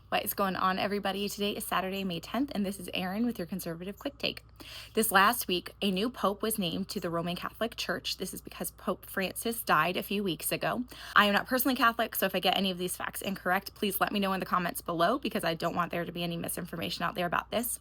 What is going on, everybody? Today is Saturday, May 10th, and this is Erin with your Conservative Quick Take. This last week, a new pope was named to the Roman Catholic Church. This is because Pope Francis died a few weeks ago. I am not personally Catholic, so if I get any of these facts incorrect, please let me know in the comments below because I don't want there to be any misinformation out there about this.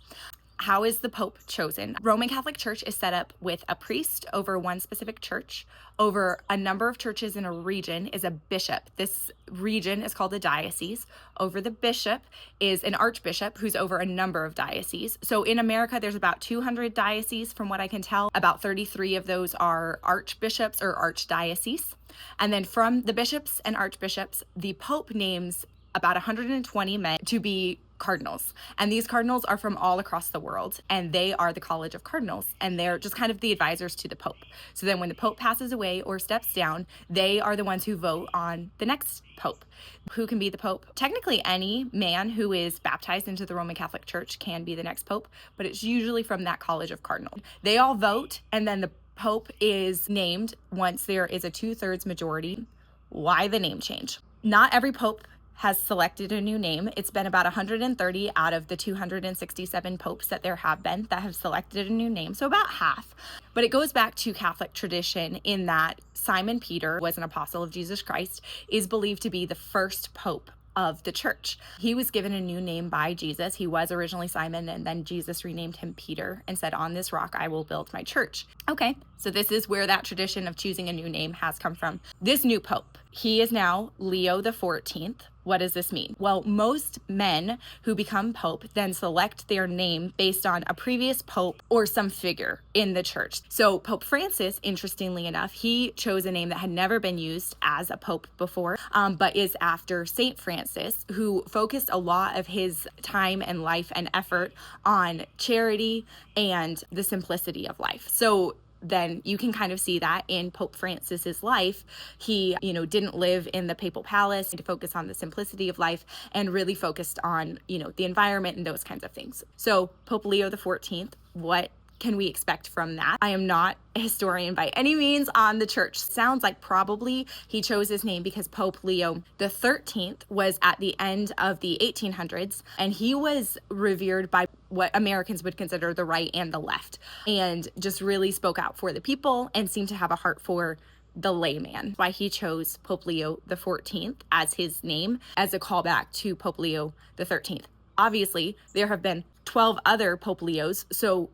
How is the Pope chosen? Roman Catholic Church is set up with a priest over one specific church. Over a number of churches in a region is a bishop. This region is called a diocese. Over the bishop is an archbishop who's over a number of dioceses. So in America, there's about 200 dioceses from what I can tell. About 33 of those are archbishops or archdioceses. And then from the bishops and archbishops, the Pope names about 120 men to be cardinals. And these cardinals are from all across the world, and they are the College of Cardinals, and they're just kind of the advisors to the Pope. So then when the Pope passes away or steps down, they are the ones who vote on the next Pope. Who can be the Pope? Technically, any man who is baptized into the Roman Catholic Church can be the next Pope, but it's usually from that College of Cardinals. They all vote, and then the Pope is named once there is a 2/3 majority. Why the name change? Not every Pope has selected a new name. It's been about 130 out of the 267 popes that there have been that have selected a new name, so about half. But it goes back to Catholic tradition in that Simon Peter was an apostle of Jesus Christ, is believed to be the first pope of the church. He was given a new name by Jesus. He was originally Simon, and then Jesus renamed him Peter and said, "On this rock I will build my church." Okay, so this is where that tradition of choosing a new name has come from. This new pope, he is now Leo the 14th. What does this mean? Well, most men who become pope then select their name based on a previous pope or some figure in the church. So Pope Francis, interestingly enough, he chose a name that had never been used as a pope before, but is after Saint Francis, who focused a lot of his time and life and effort on charity and the simplicity of life. So then you can kind of see that in Pope Francis's life. He, didn't live in the papal palace to focus on the simplicity of life and really focused on, the environment and those kinds of things. So Pope Leo the 14th, what can we expect from that? I am not a historian by any means on the church. Sounds like probably he chose his name because Pope Leo the 13th was at the end of the 1800s, and he was revered by what Americans would consider the right and the left, and just really spoke out for the people and seemed to have a heart for the layman. Why he chose Pope Leo the 14th as his name as a callback to Pope Leo the 13th. Obviously, there have been 12 other Pope Leos, so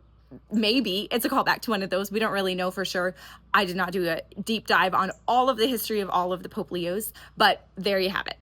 maybe it's a callback to one of those. We don't really know for sure. I did not do a deep dive on all of the history of all of the Pope Leos, but there you have it.